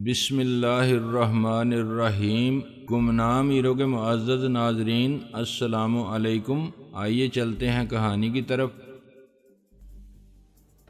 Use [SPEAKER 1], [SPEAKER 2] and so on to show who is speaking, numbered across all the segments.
[SPEAKER 1] بسم اللہ الرحمن الرحیم۔ گمنام ہیرو کے معزز ناظرین، السلام علیکم۔ آئیے چلتے ہیں کہانی کی طرف۔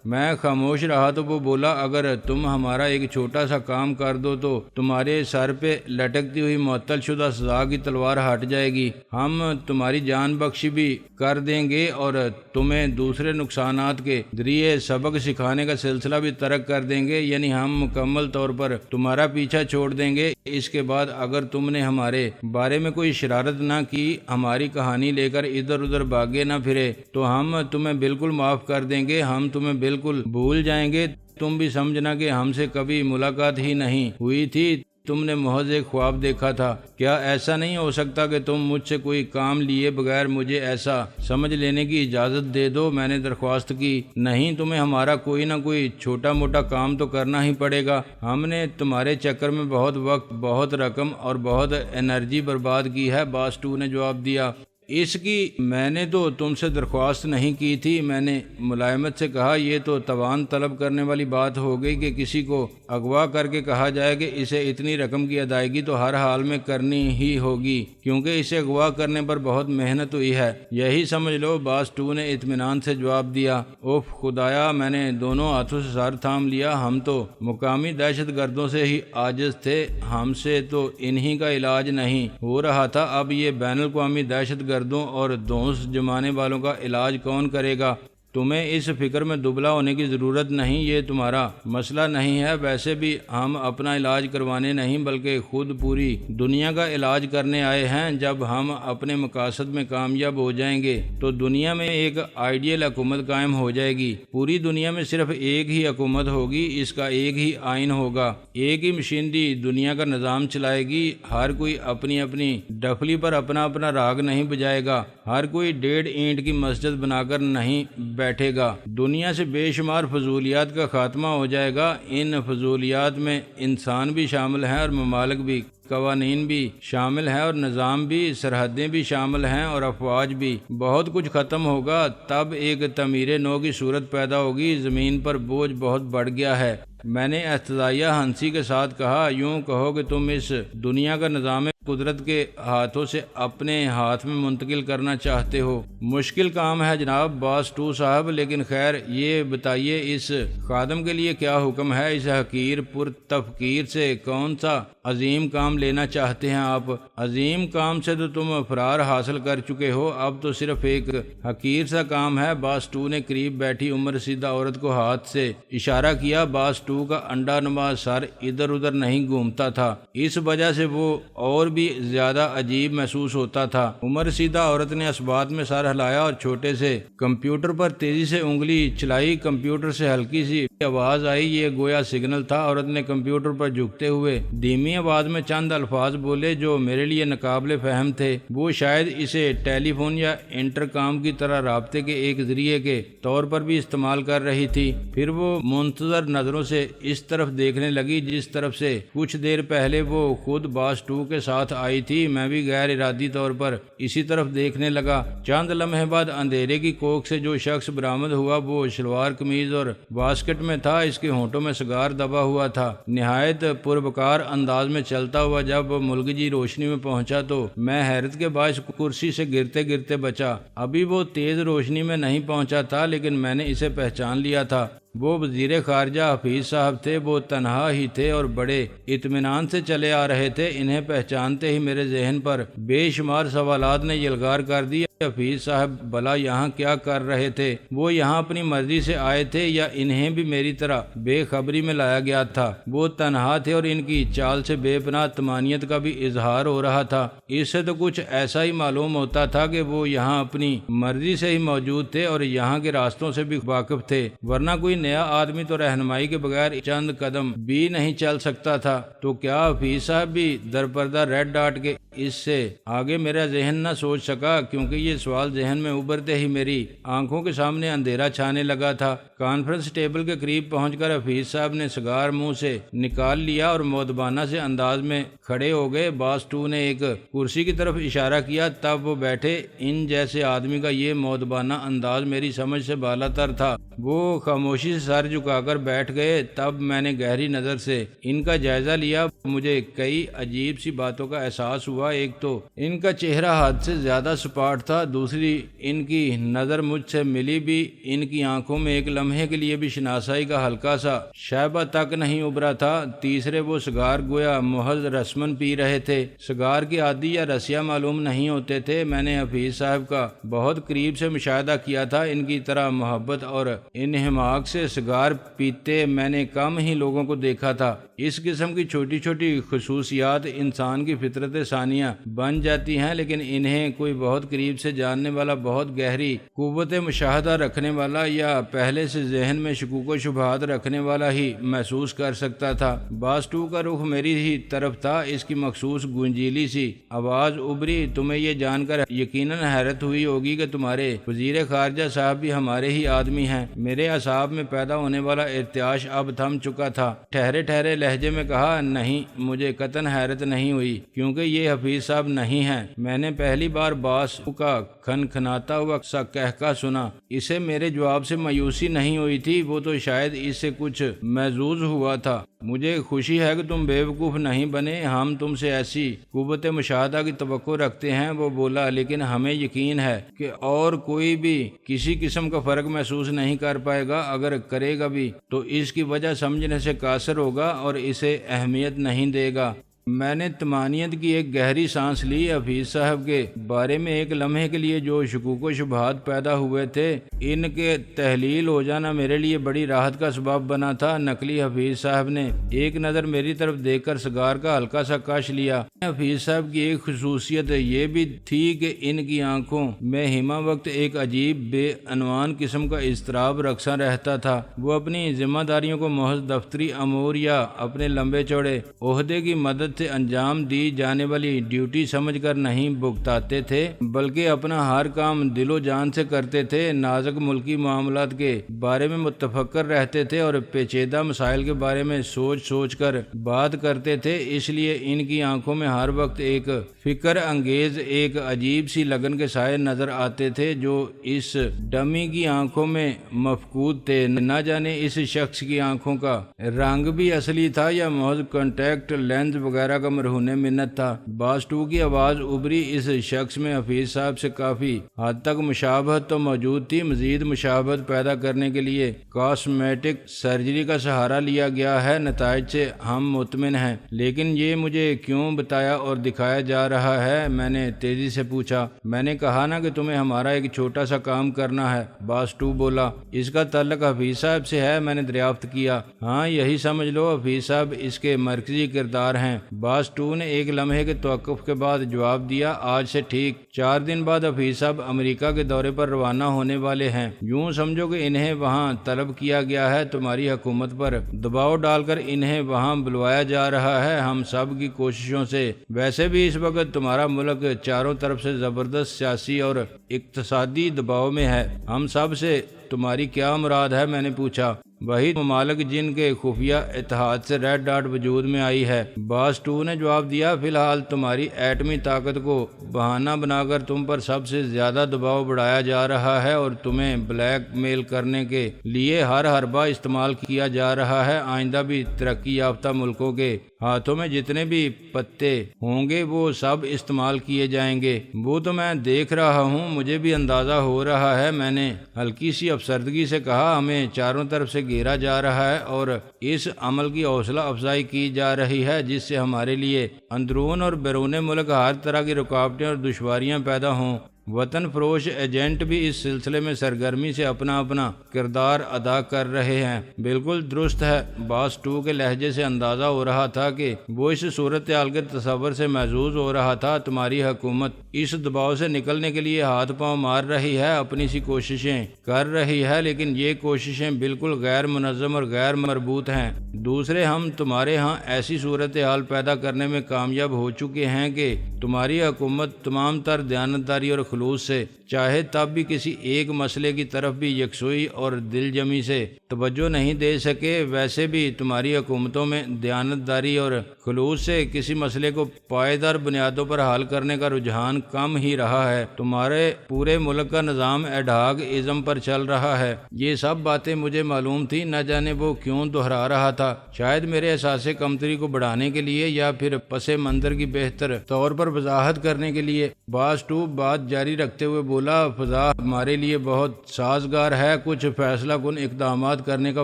[SPEAKER 1] میں خاموش رہا تو وہ بولا، اگر تم ہمارا ایک چھوٹا سا کام کر دو تو تمہارے سر پہ لٹکتی ہوئی معطل شدہ سزا کی تلوار ہٹ جائے گی۔ ہم تمہاری جان بخشی بھی کر دیں گے اور تمہیں دوسرے نقصانات کے ذریعے سبق سکھانے کا سلسلہ بھی ترک کر دیں گے، یعنی ہم مکمل طور پر تمہارا پیچھا چھوڑ دیں گے۔ اس کے بعد اگر تم نے ہمارے بارے میں کوئی شرارت نہ کی، ہماری کہانی لے کر ادھر ادھر بھاگے نہ پھرے، تو ہم تمہیں بالکل معاف کر دیں گے، ہم تمہیں بالکل بھول جائیں گے۔ تم بھی سمجھنا کہ ہم سے کبھی ملاقات ہی نہیں ہوئی تھی، تم نے محض ایک خواب دیکھا تھا۔ کیا ایسا نہیں ہو سکتا کہ تم مجھ سے کوئی کام لیے بغیر مجھے ایسا سمجھ لینے کی اجازت دے دو؟ میں نے درخواست کی، نہیں، تمہیں ہمارا کوئی نہ کوئی چھوٹا موٹا کام تو کرنا ہی پڑے گا۔ ہم نے تمہارے چکر میں بہت وقت، بہت رقم اور بہت انرجی برباد کی ہے، باس 2 نے جواب دیا۔ اس کی میں نے تو تم سے درخواست نہیں کی تھی، میں نے ملائمت سے کہا۔ یہ تو توان طلب کرنے والی بات ہو گئی کہ کسی کو اغوا کر کے کہا جائے کہ اسے اتنی رقم کی ادائیگی تو ہر حال میں کرنی ہی ہوگی، کیونکہ اسے اغوا کرنے پر بہت محنت ہوئی ہے، یہی سمجھ لو، باس 2 نے اطمینان سے جواب دیا۔ اوف خدایا، میں نے دونوں ہاتھوں سے سر تھام لیا۔ ہم تو مقامی دہشت گردوں سے ہی عاجز تھے، ہم سے تو انہی کا علاج نہیں ہو رہا تھا، اب یہ بین الاقوامی دہشت گردوں اور دھونس جمانے والوں کا علاج کون کرے گا؟ تمہیں اس فکر میں دبلا ہونے کی ضرورت نہیں، یہ تمہارا مسئلہ نہیں ہے۔ ویسے بھی ہم اپنا علاج کروانے نہیں بلکہ خود پوری دنیا کا علاج کرنے آئے ہیں۔ جب ہم اپنے مقاصد میں کامیاب ہو جائیں گے تو دنیا میں ایک آئیڈیل حکومت قائم ہو جائے گی۔ پوری دنیا میں صرف ایک ہی حکومت ہوگی، اس کا ایک ہی آئین ہوگا، ایک ہی مشینری دنیا کا نظام چلائے گی۔ ہر کوئی اپنی اپنی ڈفلی پر اپنا اپنا راگ نہیں بجائے گا، ہر کوئی 1.5 اینٹ کی مسجد بنا کر نہیں بیٹھے گا۔ دنیا سے بے شمار فضولیات کا خاتمہ ہو جائے گا۔ ان فضولیات میں انسان بھی شامل ہیں اور ممالک بھی، قوانین بھی شامل ہیں اور نظام بھی، سرحدیں بھی شامل ہیں اور افواج بھی۔ بہت کچھ ختم ہوگا، تب ایک تعمیر نو کی صورت پیدا ہوگی۔ زمین پر بوجھ بہت بڑھ گیا ہے۔ میں نے احتجاجیہ ہنسی کے ساتھ کہا، یوں کہو کہ تم اس دنیا کا نظام قدرت کے ہاتھوں سے اپنے ہاتھ میں منتقل کرنا چاہتے ہو۔ مشکل کام ہے جناب باس 2 صاحب، لیکن خیر، یہ بتائیے اس خادم کے لیے کیا حکم ہے؟ اس حقیر پر تفکیر سے کون سا عظیم کام لینا چاہتے ہیں آپ؟ عظیم کام سے تو تم فرار حاصل کر چکے ہو، اب تو صرف ایک حقیر سا کام ہے۔ باس 2 نے قریب بیٹھی عمر رسیدہ عورت کو ہاتھ سے اشارہ کیا۔ باس 2 کا انڈا نما سر ادھر ادھر نہیں گھومتا تھا، اس وجہ سے وہ اور بھی زیادہ عجیب محسوس ہوتا تھا۔ عمر رسیدہ عورت نے اثبات میں سر ہلایا اور چھوٹے سے کمپیوٹر پر تیزی سے انگلی چلائی۔ کمپیوٹر سے ہلکی سی آواز آئی، یہ گویا سگنل تھا۔ عورت نے کمپیوٹر پر جھکتے ہوئے دھیمی آواز میں چند الفاظ بولے جو میرے لیے ناقابل فہم تھے۔ وہ شاید اسے ٹیلی فون یا انٹرکام کی طرح رابطے کے ایک ذریعے کے طور پر بھی استعمال کر رہی تھی۔ پھر وہ منتظر نظروں سے اس طرف دیکھنے لگی جس طرف سے کچھ دیر پہلے وہ خود باس 2 کے ساتھ آئی تھی۔ میں بھی غیر ارادی طور پر اسی طرف دیکھنے لگا۔ چند لمحے بعد اندھیرے کی کوکھ سے جو شخص برآمد ہوا وہ شلوار قمیض اور واسکٹ میں تھا، اس کے ہونٹوں میں سگار دبا ہوا تھا، نہایت پروقار انداز میں چلتا ہوا۔ جب ملگجی روشنی میں پہنچا تو میں حیرت کے باعث کرسی سے گرتے گرتے بچا۔ ابھی وہ تیز روشنی میں نہیں پہنچا تھا، لیکن میں نے اسے پہچان لیا تھا۔ وہ وزیر خارجہ حفیظ صاحب تھے۔ وہ تنہا ہی تھے اور بڑے اطمینان سے چلے آ رہے تھے۔ انہیں پہچانتے ہی میرے ذہن پر بے شمار سوالات نے یلغار کر دی۔ حفیظ صاحب بھلا یہاں کیا کر رہے تھے؟ وہ یہاں اپنی مرضی سے آئے تھے یا انہیں بھی میری طرح بے خبری میں لایا گیا تھا؟ وہ تنہا تھے اور ان کی چال سے بے پناہ طمانینت کا بھی اظہار ہو رہا تھا۔ اس سے تو کچھ ایسا ہی معلوم ہوتا تھا کہ وہ یہاں اپنی مرضی سے ہی موجود تھے اور یہاں کے راستوں سے بھی واقف تھے، ورنہ کوئی نیا آدمی تو رہنمائی کے بغیر چند قدم بھی نہیں چل سکتا تھا۔ تو کیا حفیظ صاحب بھی درپردہ ریڈ ڈاٹ کے اس سے آگے میرا ذہن نہ سوچ سکا، کیونکہ یہ سوال ذہن میں ابھرتے ہی میری آنکھوں کے سامنے اندھیرا چھانے لگا تھا۔ کانفرنس ٹیبل کے قریب پہنچ کر حفیظ صاحب نے سگار منہ سے نکال لیا اور مؤدبانہ سے انداز میں کھڑے ہو گئے۔ باس 2 نے ایک کرسی کی طرف اشارہ کیا، تب وہ بیٹھے۔ ان جیسے آدمی کا یہ مؤدبانہ انداز میری سمجھ سے بالا تر تھا۔ وہ خاموشی خاموشی سے سر جھکا کر بیٹھ گئے۔ تب میں نے گہری نظر سے ان کا جائزہ لیا۔ مجھے کئی عجیب سی باتوں کا احساس ہوا۔ ایک تو ان کا چہرہ حد سے زیادہ سپاٹ تھا، دوسری ان کی نظر مجھ سے ملی بھی ان کی آنکھوں میں ایک لمحے کے لیے بھی شناسائی کا ہلکا سا شائبہ تک نہیں ابھرا تھا۔ تیسرے وہ سگار گویا محض رسمن پی رہے تھے، سگار کے عادی یا رسیا معلوم نہیں ہوتے تھے۔ میں نے حفیظ صاحب کا بہت قریب سے مشاہدہ کیا تھا، ان کی طرح محبت اور انہماک سے سگار پیتے میں نے کم ہی لوگوں کو دیکھا تھا۔ اس قسم کی چھوٹی چھوٹی خصوصیات انسان کی فطرت ثانیہ بن جاتی ہیں، لیکن انہیں کوئی بہت قریب سے جاننے والا، بہت گہری قوت مشاہدہ رکھنے والا یا پہلے سے ذہن میں شکوک و شبہات رکھنے والا ہی محسوس کر سکتا تھا۔ باز 2 کا رخ میری ہی طرف تھا، اس کی مخصوص گنجیلی سی آواز ابھری۔ تمہیں یہ جان کر یقیناً حیرت ہوئی ہوگی کہ تمہارے وزیر خارجہ صاحب بھی ہمارے ہی آدمی ہیں۔ میرے اعصاب میں پیدا ہونے والا ارتعاش اب تھم چکا تھا۔ ٹھہرے ٹھہرے لہجے میں کہا، نہیں، مجھے قطعاً حیرت نہیں ہوئی، کیونکہ یہ حفیظ صاحب نہیں ہیں۔ میں نے پہلی بار باز کا کھنکھناتا ہوا سا کہکا سنا۔ اسے میرے جواب سے مایوسی نہیں ہوئی تھی، وہ تو شاید اس سے کچھ محظوظ ہوا تھا۔ مجھے خوشی ہے کہ تم بے وقوف نہیں بنے، ہم تم سے ایسی قوت مشاہدہ کی توقع رکھتے ہیں، وہ بولا، لیکن ہمیں یقین ہے کہ اور کوئی بھی کسی قسم کا فرق محسوس نہیں کر پائے گا۔ اگر کرے گا بھی تو اس کی وجہ سمجھنے سے قاصر ہوگا اور اسے اہمیت نہیں دے گا۔ میں نے طمانینت کی ایک گہری سانس لی۔ حفیظ صاحب کے بارے میں ایک لمحے کے لیے جو شکوک و شبہات پیدا ہوئے تھے، ان کے تحلیل ہو جانا میرے لیے بڑی راحت کا سبب بنا تھا۔ نقلی حفیظ صاحب نے ایک نظر میری طرف دیکھ کر سگار کا ہلکا سا کش لیا۔ حفیظ صاحب کی ایک خصوصیت یہ بھی تھی کہ ان کی آنکھوں میں ہمہ وقت ایک عجیب بے عنوان قسم کا اضطراب رقصاں رہتا تھا۔ وہ اپنی ذمہ داریوں کو محض دفتری امور یا اپنے لمبے چوڑے عہدے کی مدد سے انجام دی جانے والی ڈیوٹی سمجھ کر نہیں بھگتاتے تھے، بلکہ اپنا ہر کام دل و جان سے کرتے تھے۔ نازک ملکی معاملات کے بارے میں متفکر رہتے تھے اور پیچیدہ مسائل کے بارے میں سوچ سوچ کر بات کرتے تھے۔ اس لیے ان کی آنکھوں میں ہر وقت ایک فکر انگیز، ایک عجیب سی لگن کے سائے نظر آتے تھے جو اس ڈمی کی آنکھوں میں مفقود تھے۔ نہ جانے اس شخص کی آنکھوں کا رنگ بھی اصلی تھا یا محض کانٹیکٹ لینز وغیرہ کا مرہون منت تھا۔ باز 2 کی آواز ابھری۔ اس شخص میں حفیظ صاحب سے کافی حد تک مشابہت تو موجود تھی، مزید مشابہت پیدا کرنے کے لیے کاسمیٹک سرجری کا سہارا لیا گیا ہے۔ نتائج سے ہم مطمئن ہیں، لیکن یہ مجھے کیوں بتایا اور دکھایا جا رہا ہے؟ میں نے تیزی سے پوچھا۔ میں نے کہا نا کہ تمہیں ہمارا ایک چھوٹا سا کام کرنا ہے، باز 2 بولا۔ اس کا تعلق حفیظ صاحب سے ہے؟ میں نے دریافت کیا۔ ہاں، یہی سمجھ لو، حفیظ صاحب اس کے مرکزی کردار ہیں۔ باز 2 نے ایک لمحے کے توقف کے بعد جواب دیا۔ آج سے ٹھیک 4 دن بعد حفیظ صاحب امریکہ کے دورے پر روانہ ہونے والے ہیں۔ یوں سمجھو کہ انہیں وہاں طلب کیا گیا ہے، تمہاری حکومت پر دباؤ ڈال کر انہیں وہاں بلوایا جا رہا ہے۔ ہم سب کی کوششوں سے ویسے بھی اس وقت تمہارا ملک چاروں طرف سے زبردست سیاسی اور اقتصادی دباؤ میں ہے۔ ہم سب سے تمہاری کیا مراد ہے؟ میں نے پوچھا۔ وہی ممالک جن کے خفیہ اتحاد سے ریڈ ڈاٹ وجود میں آئی ہے، باز 2 نے جواب دیا۔ فی الحال تمہاری ایٹمی طاقت کو بہانہ بنا کر تم پر سب سے زیادہ دباؤ بڑھایا جا رہا ہے اور تمہیں بلیک میل کرنے کے لیے ہر حربہ استعمال کیا جا رہا ہے۔ آئندہ بھی ترقی یافتہ ملکوں کے ہاتھوں میں جتنے بھی پتے ہوں گے وہ سب استعمال کیے جائیں گے۔ وہ تو میں دیکھ رہا ہوں، مجھے بھی اندازہ ہو رہا ہے، میں نے ہلکی سی افسردگی سے کہا۔ ہمیں چاروں طرف سے گھیرا جا رہا ہے اور اس عمل کی حوصلہ افزائی کی جا رہی ہے جس سے ہمارے لیے اندرون اور بیرون ملک ہر طرح کی رکاوٹیں اور دشواریاں پیدا ہوں۔ وطن فروش ایجنٹ بھی اس سلسلے میں سرگرمی سے اپنا اپنا کردار ادا کر رہے ہیں۔ بالکل درست ہے۔ باز 2 کے لہجے سے اندازہ ہو رہا تھا کہ وہ اس صورتحال کے تصور سے محظوظ ہو رہا تھا۔ تمہاری حکومت اس دباؤ سے نکلنے کے لیے ہاتھ پاؤں مار رہی ہے، اپنی سی کوششیں کر رہی ہے، لیکن یہ کوششیں بالکل غیر منظم اور غیر مربوط ہیں۔ دوسرے، ہم تمہارے ہاں ایسی صورتحال پیدا کرنے میں کامیاب ہو چکے ہیں کہ تمہاری حکومت تمام تر دیانتداری اور خلوص سے چاہے تب بھی کسی ایک مسئلے کی طرف بھی یکسوئی اور دل جمی سے توجہ نہیں دے سکے۔ ویسے بھی تمہاری حکومتوں میں دیانتداری اور خلوص سے کسی مسئلے کو پائیدار بنیادوں پر حل کرنے کا رجحان کم ہی رہا ہے۔ تمہارے پورے ملک کا نظام ایڈہاک ازم پر چل رہا ہے۔ یہ سب باتیں مجھے معلوم تھی، نہ جانے وہ کیوں دہرا رہا تھا، شاید میرے احساس کمتری کو بڑھانے کے لیے یا پھر پس منظر کی بہتر طور پر وضاحت کرنے کے لیے۔ باس 2 بات جاری رکھتے ہوئے بولا، فضا ہمارے لیے بہت سازگار ہے، کچھ فیصلہ کن اقدامات کرنے کا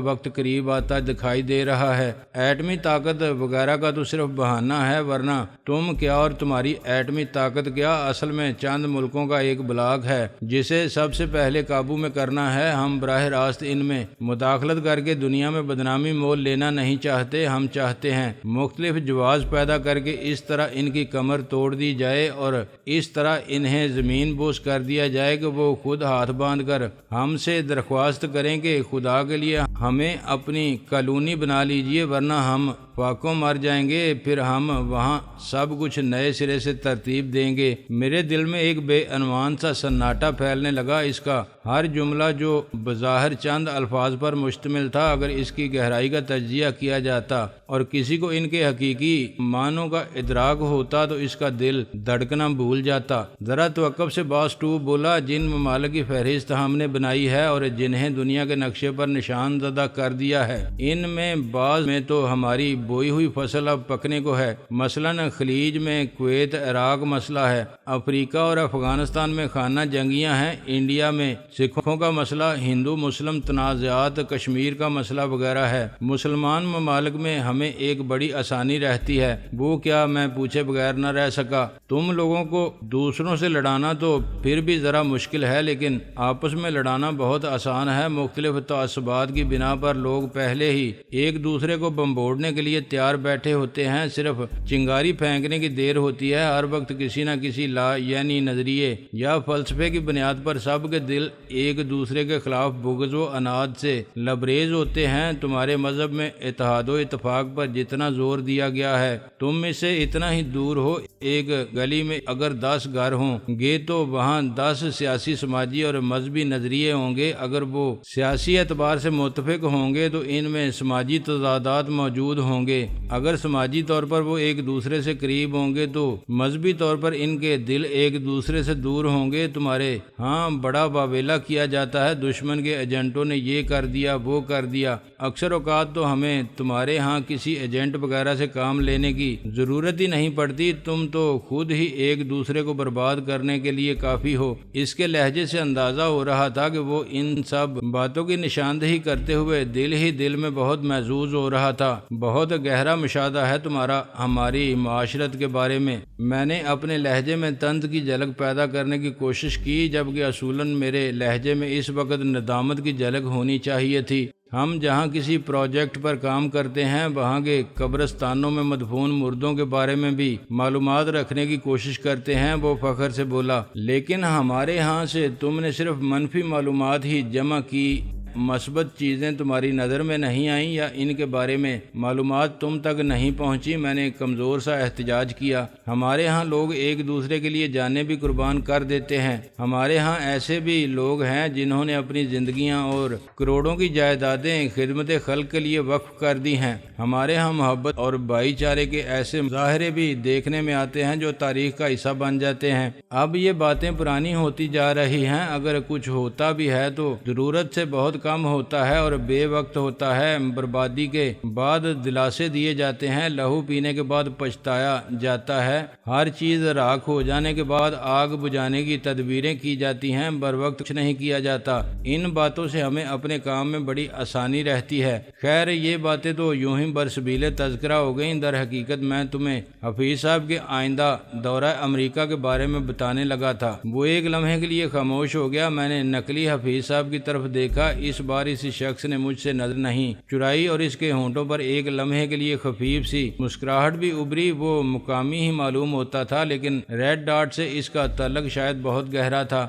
[SPEAKER 1] وقت قریب آتا دکھائی دے رہا ہے۔ ایٹمی طاقت وغیرہ کا تو صرف بہانہ ہے، ورنہ تم کیا اور تمہاری ایٹمی طاقت کیا اصل میں چند ملکوں کا ایک بلاک ہے جسے سب سے پہلے قابو میں کرنا ہے۔ ہم براہ راست ان میں مداخلت کر کے دنیا میں بدنامی مول لینا نہیں چاہتے، ہم چاہتے ہیں مختلف جواز پیدا کر کے اس طرح ان کی کمر توڑ دی جائے اور اس طرح انہیں زمین بوس کر دیا جائے کہ وہ خود ہاتھ باندھ کر ہم سے درخواست کریں کہ خدا کے لیے ہمیں اپنی کالونی بنا لیجئے، ورنہ ہم فاقوں مر جائیں گے، پھر ہم وہاں سب کچھ نئے سرے سے ترتیب دیں گے۔ میرے دل میں ایک بے عنوان سا سناٹا پھیلنے لگا۔ اس کا ہر جملہ جو بظاہر چند الفاظ پر مشتمل تھا، اگر اس کی گہرائی کا تجزیہ کیا جاتا اور کسی کو ان کے حقیقی معنوں کا ادراک ہوتا تو اس کا دل دھڑکنا بھول جاتا۔ ذرا توقف سے باس 2 بولا، جن ممالک کی فہرست ہم نے بنائی ہے اور جنہیں دنیا کے نقشے پر نشان زدہ کر دیا ہے، ان میں بعض میں تو ہماری بوئی ہوئی فصل اب پکنے کو ہے۔ مثلاً خلیج میں کویت عراق مسئلہ ہے، افریقہ اور افغانستان میں خانہ جنگیاں ہیں، انڈیا میں سکھوں کا مسئلہ، ہندو مسلم تنازعات، کشمیر کا مسئلہ وغیرہ ہے۔ مسلمان ممالک میں ہمیں ایک بڑی آسانی رہتی ہے، وہ کیا میں پوچھے بغیر نہ رہ سکا۔ تم لوگوں کو دوسروں سے لڑانا تو پھر بھی ذرا مشکل ہے، لیکن آپس میں لڑانا بہت آسان ہے۔ مختلف تعصبات کی بنا پر لوگ پہلے ہی ایک دوسرے کو بمبوڑنے کے لیے تیار بیٹھے ہوتے ہیں، صرف چنگاری پھینکنے کی دیر ہوتی ہے۔ ہر وقت کسی نہ کسی لا یعنی نظریے یا فلسفے کی بنیاد پر سب کے دل ایک دوسرے کے خلاف بغض و عناد سے لبریز ہوتے ہیں۔ تمہارے مذہب میں اتحاد و اتفاق پر جتنا زور دیا گیا ہے، تم اس سے اتنا ہی دور ہو۔ ایک گلی میں اگر 10 گھر ہوں گے تو وہاں 10 سیاسی، سماجی اور مذہبی نظریے ہوں گے۔ اگر وہ سیاسی اعتبار سے متفق ہوں گے تو ان میں سماجی تضادات موجود ہوں گے۔ اگر سماجی طور پر وہ ایک دوسرے سے قریب ہوں گے تو مذہبی طور پر ان کے دل ایک دوسرے سے دور ہوں گے۔ تمہارے ہاں بڑا واویلا کیا جاتا ہے، دشمن کے ایجنٹوں نے یہ کر دیا، وہ کر دیا۔ اکثر اوقات تو ہمیں تمہارے ہاں کسی ایجنٹ وغیرہ سے کام لینے کی ضرورت ہی نہیں پڑتی، تم تو خود ہی ایک دوسرے کو برباد کرنے کے لیے کافی ہو۔ اس کے لہجے سے اندازہ ہو رہا تھا کہ وہ ان سب باتوں کی نشاندہی کرتے ہوئے دل ہی دل میں بہت محظوظ ہو رہا تھا۔ بہت گہرا مشاہدہ ہے تمہارا ہماری معاشرت کے بارے میں۔ میں نے اپنے لہجے میں طنز کی جھلک پیدا کرنے کی کوشش کی، جبکہ اصولاً میرے لہجے میں اس وقت ندامت کی جھلک ہونی چاہیے تھی۔ ہم جہاں کسی پروجیکٹ پر کام کرتے ہیں وہاں کے قبرستانوں میں مدفون مردوں کے بارے میں بھی معلومات رکھنے کی کوشش کرتے ہیں، وہ فخر سے بولا۔ لیکن ہمارے ہاں سے تم نے صرف منفی معلومات ہی جمع کی، مثبت چیزیں تمہاری نظر میں نہیں آئیں یا ان کے بارے میں معلومات تم تک نہیں پہنچی۔ میں نے کمزور سا احتجاج کیا۔ ہمارے ہاں لوگ ایک دوسرے کے لیے جانیں بھی قربان کر دیتے ہیں۔ ہمارے ہاں ایسے بھی لوگ ہیں جنہوں نے اپنی زندگیاں اور کروڑوں کی جائیدادیں خدمت خلق کے لیے وقف کر دی ہیں۔ ہمارے ہاں محبت اور بھائی چارے کے ایسے مظاہرے بھی دیکھنے میں آتے ہیں جو تاریخ کا حصہ بن جاتے ہیں۔ اب یہ باتیں پرانی ہوتی جا رہی ہیں، اگر کچھ ہوتا بھی ہے تو ضرورت سے بہت کم ہوتا ہے اور بے وقت ہوتا ہے۔ بربادی کے بعد دلاسے دیے جاتے ہیں، لہو پینے کے بعد پچھتایا جاتا ہے، ہر چیز راکھ ہو جانے کے بعد آگ بجھانے کی تدبیریں کی جاتی ہیں، بر وقت کچھ نہیں کیا جاتا۔ ان باتوں سے ہمیں اپنے کام میں بڑی آسانی رہتی ہے۔ خیر یہ باتیں تو یوں ہی برسبیل تذکرہ ہو گئیں۔ در حقیقت میں تمہیں حفیظ صاحب کے آئندہ دورہ امریکہ کے بارے میں بتانے لگا تھا۔ وہ ایک لمحے کے لیے خاموش ہو گیا۔ میں نے نقلی حفیظ صاحب کی طرف دیکھا۔ اس بار اس شخص نے مجھ سے نظر نہیں چرائی اور اس کے ہونٹوں پر ایک لمحے کے لیے خفیف سی مسکراہٹ بھی ابھری۔ وہ مقامی ہی معلوم ہوتا تھا، لیکن ریڈ ڈاٹ سے اس کا تعلق شاید بہت گہرا تھا۔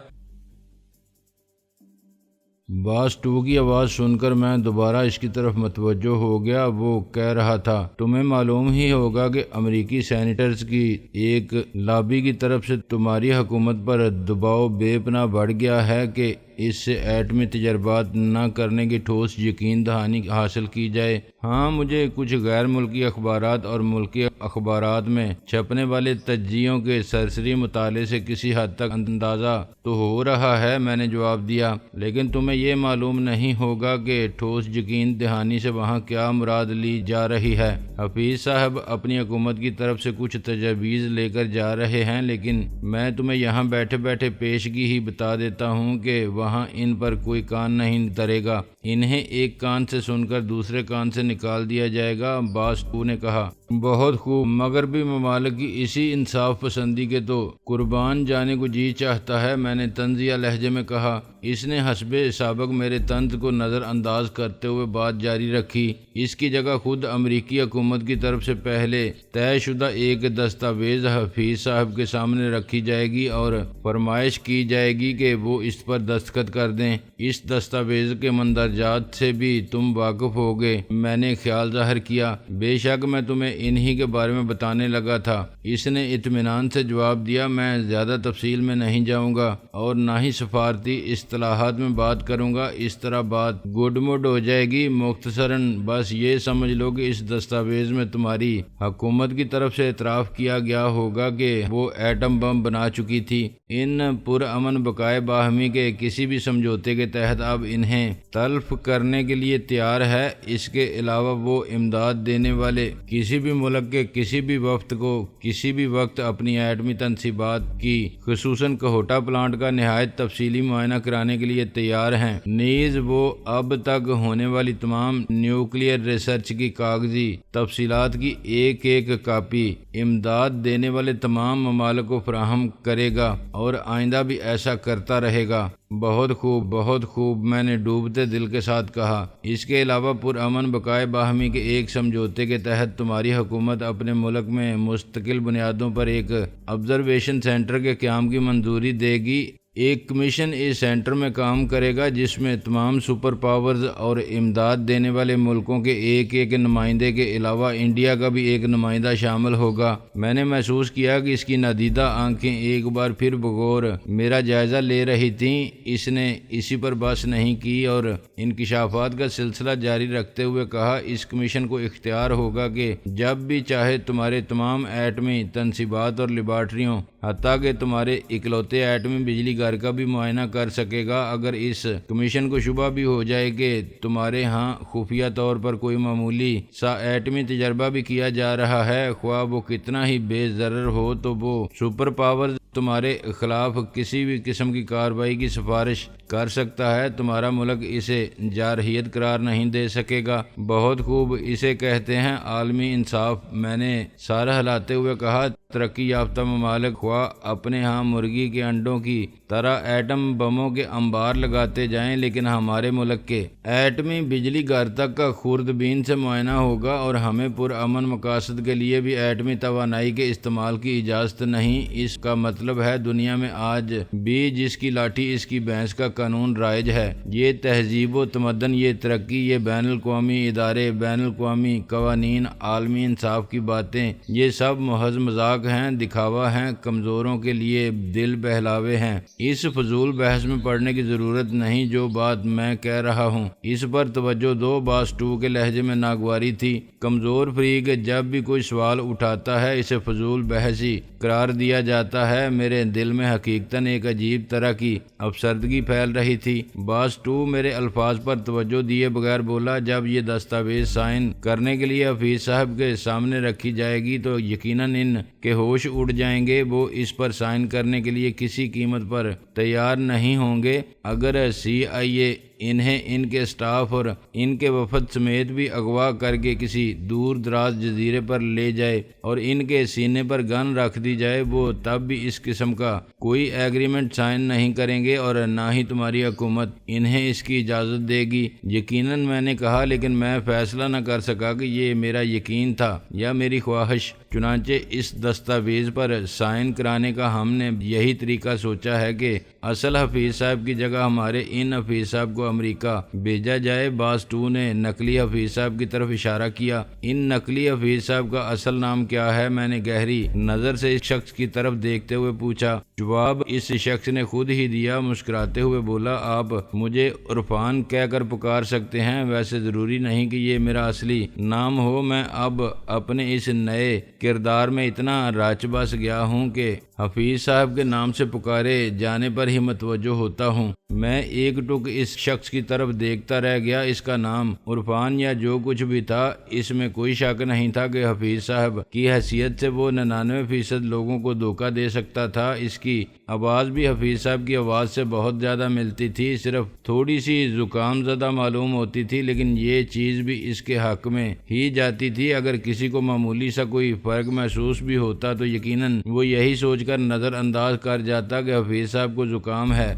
[SPEAKER 1] باس 2 کی آواز سن کر میں دوبارہ اس کی طرف متوجہ ہو گیا۔ وہ کہہ رہا تھا، تمہیں معلوم ہی ہوگا کہ امریکی سینیٹرز کی ایک لابی کی طرف سے تمہاری حکومت پر دباؤ بے پناہ بڑھ گیا ہے کہ اس سے ایٹمی تجربات نہ کرنے کی ٹھوس یقین دہانی حاصل کی جائے۔ ہاں، مجھے کچھ غیر ملکی اخبارات اور ملکی اخبارات میں چھپنے والے تجزیوں کے سرسری مطالعے سے کسی حد تک اندازہ تو ہو رہا ہے، میں نے جواب دیا، لیکن تمہیں یہ معلوم نہیں ہوگا کہ ٹھوس یقین دہانی سے وہاں کیا مراد لی جا رہی ہے۔ حفیظ صاحب اپنی حکومت کی طرف سے کچھ تجاویز لے کر جا رہے ہیں، لیکن میں تمہیں یہاں بیٹھے بیٹھے پیشگی ہی بتا دیتا ہوں کہ وہاں ان پر کوئی کان نہیں دھرے گا۔ انہیں ایک کان سے سن کر دوسرے کان سے نکال دیا جائے گا۔ باس 2 نے کہا، بہت خوب، مغربی ممالک کی اسی انصاف پسندی کے تو قربان جانے کو جی چاہتا ہے، میں نے طنزیہ لہجے میں کہا۔ اس نے حسب سابق میرے طنز کو نظر انداز کرتے ہوئے بات جاری رکھی، اس کی جگہ خود امریکی حکومت کی طرف سے پہلے طے شدہ ایک دستاویز حفیظ صاحب کے سامنے رکھی جائے گی اور فرمائش کی جائے گی کہ وہ اس پر دستخط کر دیں۔ اس دستاویز کے مندرجات سے بھی تم واقف ہوگے، میں نے خیال ظاہر کیا۔ بے شک میں تمہیں انہی کے بارے میں بتانے لگا تھا، اس نے اطمینان سے جواب دیا۔ میں زیادہ تفصیل میں نہیں جاؤں گا اور نہ ہی سفارتی اصطلاحات میں بات کروں گا، اس طرح بات گڈ مڈ ہو جائے گی۔ مختصراً بس یہ سمجھ لو کہ اس دستاویز میں تمہاری حکومت کی طرف سے اعتراف کیا گیا ہوگا کہ وہ ایٹم بم بنا چکی تھی۔ ان پرامن بقائے باہمی کے کسی بھی سمجھوتے کے تحت اب انہیں تلف کرنے کے لیے تیار ہے۔ اس کے علاوہ وہ امداد دینے والے کسی بھی ملک کے کسی بھی وفد کو کسی بھی وقت اپنی ایٹمی تنصیبات کی خصوصاً کہوٹہ پلانٹ کا نہایت تفصیلی معائنہ کرانے کے لیے تیار ہیں۔ نیز وہ اب تک ہونے والی تمام نیوکلیئر ریسرچ کی کاغذی تفصیلات کی ایک ایک کاپی امداد دینے والے تمام ممالک کو فراہم کرے گا اور آئندہ بھی ایسا کرتا رہے گا۔ بہت خوب، بہت خوب، میں نے ڈوبتے دل کے ساتھ کہا۔ اس کے علاوہ پرامن بقائے باہمی کے ایک سمجھوتے کے تحت تمہاری حکومت اپنے ملک میں مستقل بنیادوں پر ایک آبزرویشن سینٹر کے قیام کی منظوری دے گی۔ ایک کمیشن اس سینٹر میں کام کرے گا جس میں تمام سپر پاورز اور امداد دینے والے ملکوں کے ایک ایک نمائندے کے علاوہ انڈیا کا بھی ایک نمائندہ شامل ہوگا۔ میں نے محسوس کیا کہ اس کی نادیدہ آنکھیں ایک بار پھر بغور میرا جائزہ لے رہی تھیں۔ اس نے اسی پر بس نہیں کی اور انکشافات کا سلسلہ جاری رکھتے ہوئے کہا، اس کمیشن کو اختیار ہوگا کہ جب بھی چاہے تمہارے تمام ایٹمی تنصیبات اور لیبارٹریوں حتیٰ کہ تمہارے اکلوتے ایٹمی بجلی گھر کا بھی معائنہ کر سکے گا۔ اگر اس کمیشن کو شبہ بھی ہو جائے کہ تمہارے ہاں خفیہ طور پر کوئی معمولی سا ایٹمی تجربہ بھی کیا جا رہا ہے، خواہ وہ کتنا ہی بے ضرر ہو، تو وہ سپر پاورز تمہارے خلاف کسی بھی قسم کی کارروائی کی سفارش کر سکتا ہے۔ تمہارا ملک اسے جارحیت قرار نہیں دے سکے گا۔ بہت خوب، اسے کہتے ہیں عالمی انصاف، میں نے سارا ہلاتے ہوئے کہا۔ ترقی یافتہ ممالک خواہ اپنے ہاں مرغی کے انڈوں کی طرح ایٹم بموں کے انبار لگاتے جائیں، لیکن ہمارے ملک کے ایٹمی بجلی گھر تک کا خوردبین سے معائنہ ہوگا اور ہمیں پرامن مقاصد کے لیے بھی ایٹمی توانائی کے استعمال کی اجازت نہیں۔ اس کا مطلب ہے دنیا میں آج بھی جس کی لاٹھی اس کی بھینس کا قانون رائج ہے۔ یہ تہذیب و تمدن، یہ ترقی، یہ بین الاقوامی ادارے، بین الاقوامی قوانین، عالمی انصاف کی باتیں، یہ سب محض مذاق ہیں، دکھاوا ہیں، کمزوروں کے لیے دل بہلاوے ہیں۔ اس فضول بحث میں پڑنے کی ضرورت نہیں۔ جو بات میں کہہ رہا ہوں اس پر توجہ دو۔ باس 2 کے لہجے میں ناگواری تھی۔ کمزور فریق جب بھی کوئی سوال اٹھاتا ہے اسے فضول بحثی قرار دیا جاتا ہے۔ میرے دل میں حقیقتاً ایک عجیب طرح کی افسردگی پھیل رہی تھی۔ باس 2 میرے الفاظ پر توجہ دیے بغیر بولا، جب یہ دستاویز سائن کرنے کے لیے حفیظ صاحب کے سامنے رکھی جائے گی تو یقیناً ان کے ہوش اڑ جائیں گے۔ وہ اس پر سائن کرنے کے لیے کسی قیمت پر تیار نہیں ہوں گے۔ اگر CIA انہیں ان کے سٹاف اور ان کے وفد سمیت بھی اغوا کر کے کسی دور دراز جزیرے پر لے جائے اور ان کے سینے پر گن رکھ دی جائے، وہ تب بھی اس قسم کا کوئی ایگریمنٹ سائن نہیں کریں گے اور نہ ہی تمہاری حکومت انہیں اس کی اجازت دے گی۔ یقیناً، میں نے کہا، لیکن میں فیصلہ نہ کر سکا کہ یہ میرا یقین تھا یا میری خواہش۔ چنانچہ اس دستاویز پر سائن کرانے کا ہم نے یہی طریقہ سوچا ہے کہ اصل حفیظ صاحب کی جگہ ہمارے ان حفیظ صاحب کو امریکہ بھیجا جائے۔ باز 2 نے نقلی حفیظ صاحب کی طرف اشارہ کیا۔ ان نقلی حفیظ صاحب کا اصل نام کیا ہے؟ میں نے گہری نظر سے اس شخص کی طرف دیکھتے ہوئے پوچھا۔ جواب اس شخص نے خود ہی دیا۔ مسکراتے ہوئے بولا، آپ مجھے عرفان کہہ کر پکار سکتے ہیں، ویسے ضروری نہیں کہ یہ میرا اصلی نام ہو۔ میں اب اپنے اس نئے کردار میں اتنا راچ بس گیا ہوں کہ حفیظ صاحب کے نام سے پکارے جانے پر ہی متوجہ ہوتا ہوں۔ میں ایک ٹک اس شخص کی طرف دیکھتا رہ گیا۔ اس کا نام عرفان یا جو کچھ بھی تھا، اس میں کوئی شک نہیں تھا کہ حفیظ صاحب کی حیثیت سے وہ 99% لوگوں کو دھوکہ دے سکتا تھا۔ اس کی آواز بھی حفیظ صاحب کی آواز سے بہت زیادہ ملتی تھی، صرف تھوڑی سی زکام زدہ معلوم ہوتی تھی، لیکن یہ چیز بھی اس کے حق میں ہی جاتی تھی۔ اگر کسی کو معمولی سا کوئی فرق محسوس بھی ہوتا تو یقیناً وہ یہی سوچ کر نظر انداز کر جاتا کہ حفیظ صاحب کو زکام ہے۔